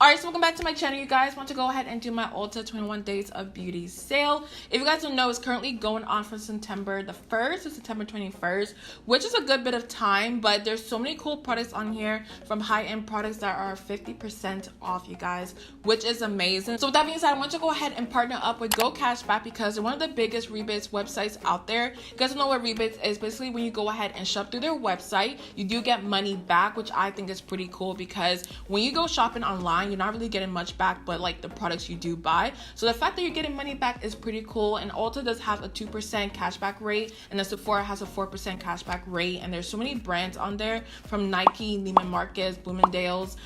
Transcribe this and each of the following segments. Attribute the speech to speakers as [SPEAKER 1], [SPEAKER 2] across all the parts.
[SPEAKER 1] Alright, so welcome back to my channel, you guys. Want to go ahead and do my Ulta 21 Days of Beauty sale. If you guys don't know, it's currently going on from September the 1st to September 21st, which is a good bit of time, but there's so many cool products on here, from high-end products that are 50% off, you guys, which is amazing. So with that being said, I want to go ahead and partner up with GOCASHBACK because they're one of the biggest rebates websites out there. You guys don't know what rebates is. Basically, when you go ahead and shop through their website, you do get money back, which I think is pretty cool because when you go shopping online, you're not really getting much back, but like the products you do buy. So the fact that you're getting money back is pretty cool. And Ulta does have a 2% cashback rate, and the Sephora has a 4% cashback rate. And there's so many brands on there, from Nike, Neiman Marcus, Bloomingdale's,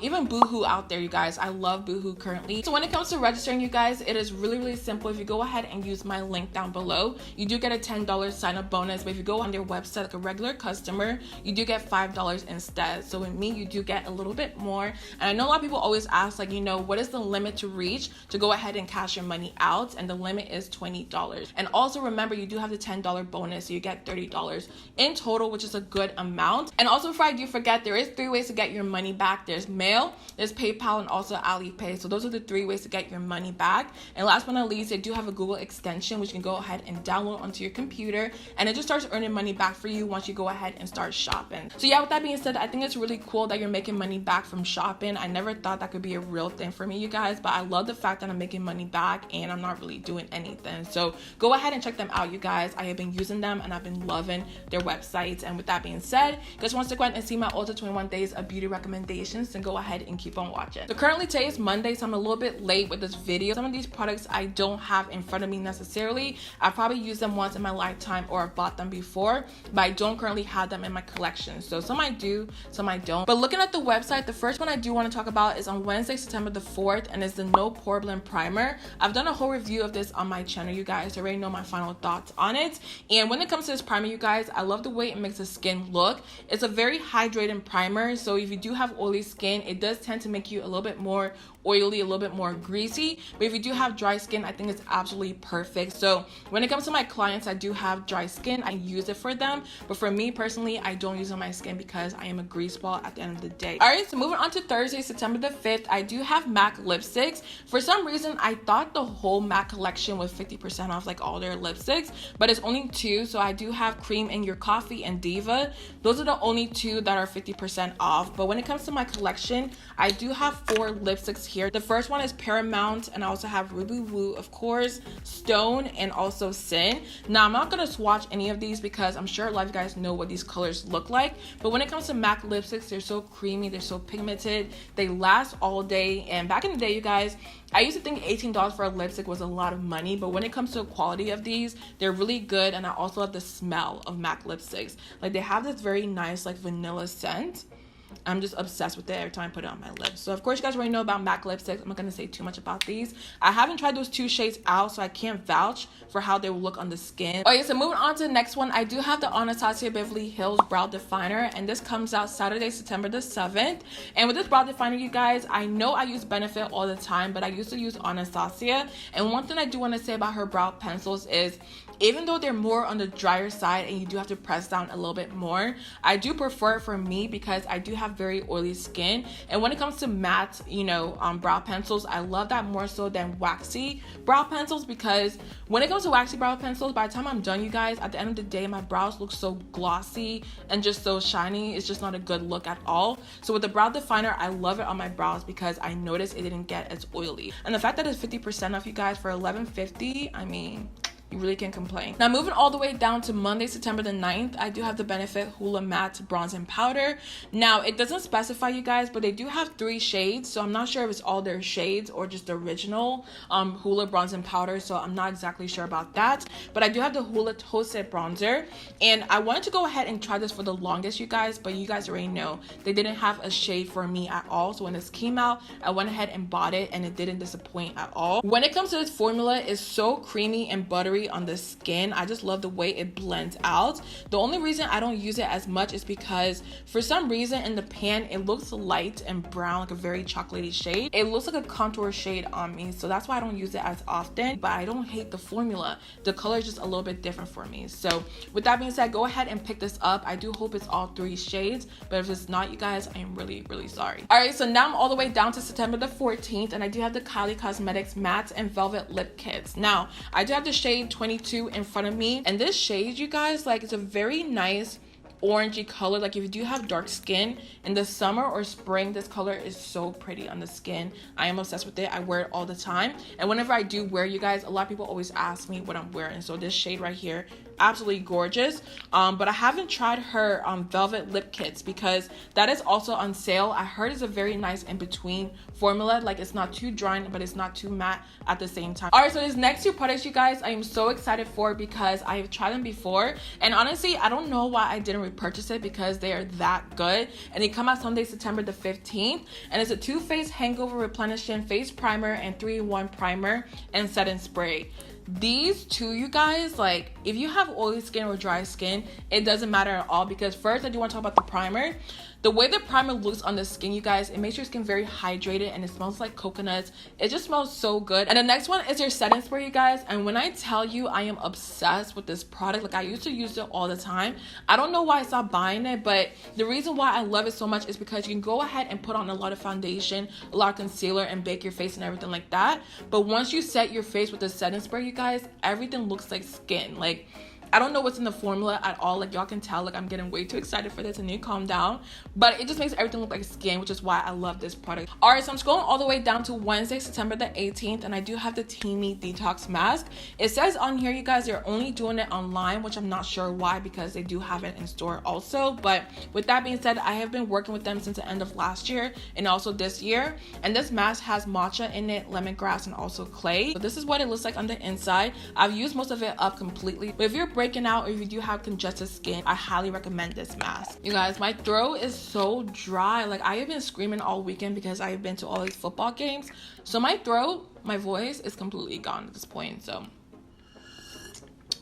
[SPEAKER 1] even Boohoo out there, you guys. I love Boohoo currently. So when it comes to registering, you guys, it is really simple. If you go ahead and use my link down below, you do get a $10 sign up bonus. But if you go on their website like a regular customer, you do get $5 instead. So with me, you do get a little bit more. And I know a lot of people always ask, like, you know, what is the limit to reach to go ahead and cash your money out? And the limit is $20. And also remember, you do have the $10 bonus, so you get $30 in total, which is a good amount. And also, before I do forget, there is 3 ways to get your money back. There's mail, there's PayPal, and also Alipay. So those are the 3 ways to get your money back. And last but not least, they do have a Google extension, which you can go ahead and download onto your computer, and it just starts earning money back for you once you go ahead and start shopping. So yeah, with that being said, I think it's really cool that you're making money back from shopping. I never thought that could be a real thing for me, you guys, but I love the fact that I'm making money back and I'm not really doing anything. So go ahead and check them out, you guys. I have been using them and I've been loving their websites. And with that being said, if you guys want to go ahead and see my Ulta 21 Days of Beauty recommendations, then go ahead and keep on watching. So currently today is Monday, so I'm a little bit late with this video. Some of these products I don't have in front of me necessarily. I've probably used them once in my lifetime or I've bought them before, but I don't currently have them in my collection. So some I do, some I don't. But looking at the website, the first one I do want to talk about is on Wednesday, September the 4th, and it's the No Pore Blend Primer. I've done a whole review of this on my channel, you guys. I already know my final thoughts on it. And when it comes to this primer, you guys, I love the way it makes the skin look. It's a very hydrating primer, so if you do have oily skin, it does tend to make you a little bit more oily, a little bit more greasy. But if you do have dry skin, I think it's absolutely perfect. So when it comes to my clients, I do have dry skin, I use it for them, but for me personally, I don't use it on my skin because I am a grease ball at the end of the day. All right, so moving on to Thursday, September the 5th, I do have MAC lipsticks. For some reason, I thought the whole MAC collection was 50% off, like all their lipsticks, but it's only 2. So I do have Cream in Your Coffee and Diva. Those are the only 2 that are 50% off. But when it comes to my collection, I do have 4 lipsticks here. The first one is Paramount, and I also have Ruby Woo, of course, Stone, and also Sin. Now, I'm not going to swatch any of these because I'm sure a lot of you guys know what these colors look like. But when it comes to MAC lipsticks, they're so creamy, they're so pigmented, they last all day. And back in the day, you guys, I used to think $18 for a lipstick was a lot of money, but when it comes to the quality of these, they're really good. And I also love the smell of MAC lipsticks. Like, they have this very nice, like, vanilla scent. I'm just obsessed with it every time I put it on my lips. So of course you guys already know about MAC lipsticks. I'm not going to say too much about these. I haven't tried those 2 shades out, so I can't vouch for how they will look on the skin. Okay, so moving on to the next one, I do have the Anastasia Beverly Hills Brow Definer, and this comes out Saturday, September the 7th. And with this brow definer, you guys, I know I use Benefit all the time, but I used to use Anastasia. And one thing I do want to say about her brow pencils is, even though they're more on the drier side and you do have to press down a little bit more, I do prefer it for me because I do have very oily skin. And when it comes to matte, you know, brow pencils, I love that more so than waxy brow pencils, because when it comes to waxy brow pencils, by the time I'm done, you guys, at the end of the day, my brows look so glossy and just so shiny. It's just not a good look at all. So with the brow definer, I love it on my brows because I noticed it didn't get as oily. And the fact that it's 50% off, you guys, for $11.50, I mean, you really can't complain. Now, moving all the way down to Monday, September the 9th, I do have the Benefit Hoola Matte Bronze and Powder. Now, it doesn't specify, you guys, but they do have 3 shades, so I'm not sure if it's all their shades or just the original Hoola Bronze and Powder, so I'm not exactly sure about that. But I do have the Hoola Toasted Bronzer, and I wanted to go ahead and try this for the longest, you guys, but you guys already know they didn't have a shade for me at all. So when this came out, I went ahead and bought it, and it didn't disappoint at all. When it comes to this formula, it's so creamy and buttery. buttery on the skin. I just love the way it blends out. The only reason I don't use it as much is because for some reason in the pan it looks light and brown, like a very chocolatey shade. It looks like a contour shade on me, so that's why I don't use it as often. But I don't hate the formula. The color is just a little bit different for me. So with that being said, go ahead and pick this up. I do hope it's all 3 shades, but if it's not, you guys, I am really sorry. All right, so now I'm all the way down to September the 14th, and I do have the Kylie Cosmetics matte and velvet lip kits. Now I do have the shade 22 in front of me, and this shade, you guys, like, it's a very nice orangey color. Like if you do have dark skin in the summer or spring, this color is so pretty on the skin. I am obsessed with it. I wear it all the time, and whenever I do wear, you guys, a lot of people always ask me what I'm wearing. So this shade right here, absolutely gorgeous. But I haven't tried her velvet lip kits because that is also on sale. I heard it's a very nice in between formula. Like it's not too dry, but it's not too matte at the same time. All right, so these next 2 products, you guys, I am so excited for because I have tried them before, and honestly I don't know why I didn't repurchase it because they are that good. And they come out Sunday, September the 15th, and it's a Too Faced Hangover Replenishing Face Primer and 3-in-1 primer and setting spray. These 2, you guys, like if you have oily skin or dry skin, it doesn't matter at all, because first I do want to talk about the primer. The way the primer looks on the skin, you guys, it makes your skin very hydrated and it smells like coconuts. It just smells so good. And the next one is your setting spray, you guys. And when I tell you I am obsessed with this product, like I used to use it all the time. I don't know why I stopped buying it, but the reason why I love it so much is because you can go ahead and put on a lot of foundation, a lot of concealer, and bake your face and everything like that. But once you set your face with the setting spray, you guys, everything looks like skin. Like I don't know what's in the formula at all. Like y'all can tell, like I'm getting way too excited for this. I need to calm down, but it just makes everything look like skin, which is why I love this product. All right, so I'm scrolling all the way down to Wednesday, September the 18th, and I do have the Teami Detox mask. It says on here, you guys, they're only doing it online, which I'm not sure why, because they do have it in store also. But with that being said, I have been working with them since the end of last year and also this year, and this mask has matcha in it, lemongrass, and also clay. So this is what it looks like on the inside. I've used most of it up completely, but if you're breaking out or if you do have congested skin, I highly recommend this mask. You guys, my throat is so dry. Like I have been screaming all weekend because I have been to all these football games, so my throat, my voice is completely gone at this point. So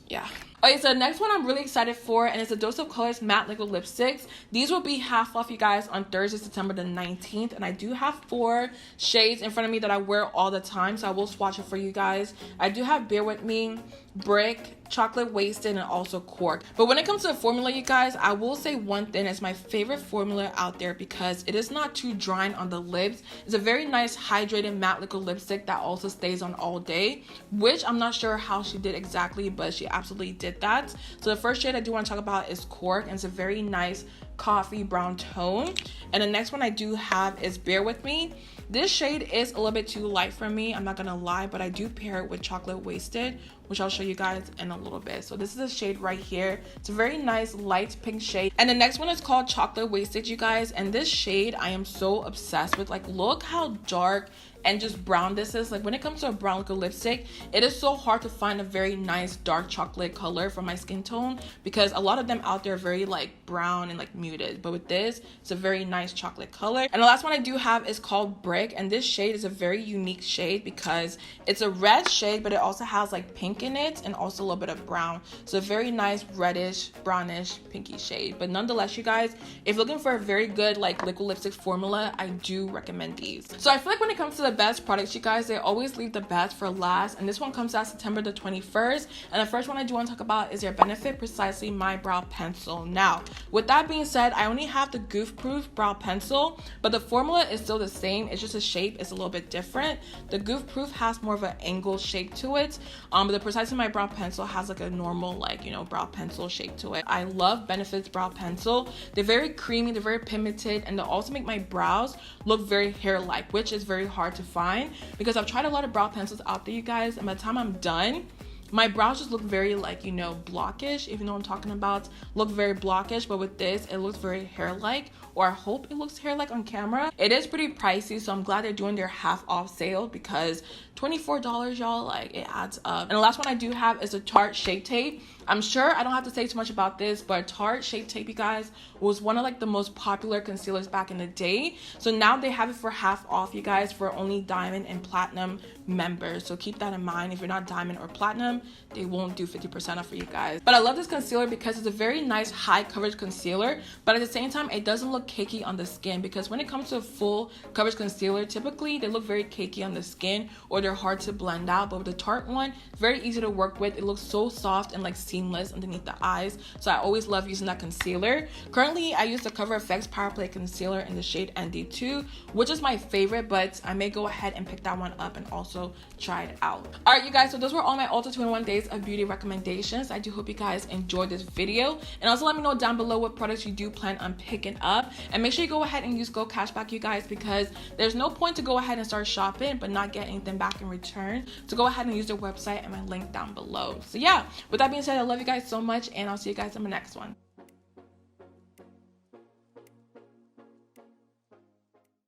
[SPEAKER 1] yeah. Okay, so the next one I'm really excited for, and it's a Dose of Colors matte liquid lipsticks. These will be half off, you guys, on Thursday, September the 19th, and I do have 4 shades in front of me that I wear all the time, so I will swatch it for you guys. I do have Bear With Me, Brick, Chocolate Wasted, and also Cork. But when it comes to the formula, you guys, I will say one thing, it's my favorite formula out there because it is not too drying on the lips. It's a very nice hydrated matte liquid lipstick that also stays on all day, which I'm not sure how she did exactly, but she absolutely did that. So the first shade I do want to talk about is Cork, and it's a very nice coffee brown tone. And the next one I do have is Bear With Me. This shade is a little bit too light for me, I'm not gonna lie, but I do pair it with Chocolate Wasted, which I'll show you guys in a little bit. So this is a shade right here. It's a very nice light pink shade. And the next one is called Chocolate Wasted, you guys, and this shade I am so obsessed with. Like look how dark and just brown this is. Like when it comes to a brown liquid lipstick, it is so hard to find a very nice dark chocolate color for my skin tone because a lot of them out there are very like brown and like muted, but with this, it's a very nice chocolate color. And the last one I do have is called Brick, and this shade is a very unique shade because it's a red shade, but it also has like pink in it and also a little bit of brown. So a very nice reddish, brownish, pinky shade. But nonetheless, you guys, if you're looking for a very good like liquid lipstick formula, I do recommend these. So I feel like when it comes to the best products, you guys, they always leave the best for last, and this one comes out September the 21st. And the first one I do want to talk about is their Benefit Precisely My Brow Pencil. Now with that being said, I only have the Goof Proof brow pencil, but the formula is still the same. It's just a shape is a little bit different. The Goof Proof has more of an angled shape to it, but the Precisely My Brow Pencil has like a normal, like, you know, brow pencil shape to it. I love Benefit's brow pencil. They're very creamy, they're very pigmented, and they also make my brows look very hair-like, which is very hard to find because I've tried a lot of brow pencils out there, you guys, and by the time I'm done, my brows just look very like, you know, blockish, if you know what I'm talking about, look very blockish. But with this, it looks very hair-like, or I hope it looks hair like on camera. It is pretty pricey, so I'm glad they're doing their half off sale because $24, y'all, like it adds up. And the last one I do have is a Tarte Shape Tape. I'm sure I don't have to say too much about this, but Tarte Shape Tape, you guys, was one of like the most popular concealers back in the day. So now they have it for half off, you guys, for only diamond and platinum members. So keep that in mind. If you're not diamond or platinum, they won't do 50% off for you guys. But I love this concealer because it's a very nice high coverage concealer, but at the same time, it doesn't look cakey on the skin, because when it comes to a full coverage concealer, typically they look very cakey on the skin or they're hard to blend out. But with the Tarte one, very easy to work with. It looks so soft and like seamless underneath the eyes. So I always love using that concealer. Currently, I use the Cover FX Power Play Concealer in the shade ND2, which is my favorite, but I may go ahead and pick that one up and also try it out. All right, you guys, so those were all my Ulta 21 Days of Beauty recommendations. I do hope you guys enjoyed this video, and also let me know down below what products you do plan on picking up, and make sure you go ahead and use GOCASHBACK, you guys, because there's no point to go ahead and start shopping but not get anything back in return. So go ahead and use their website and my link down below. So yeah, with that being said, I love you guys so much, and I'll see you guys in my next one.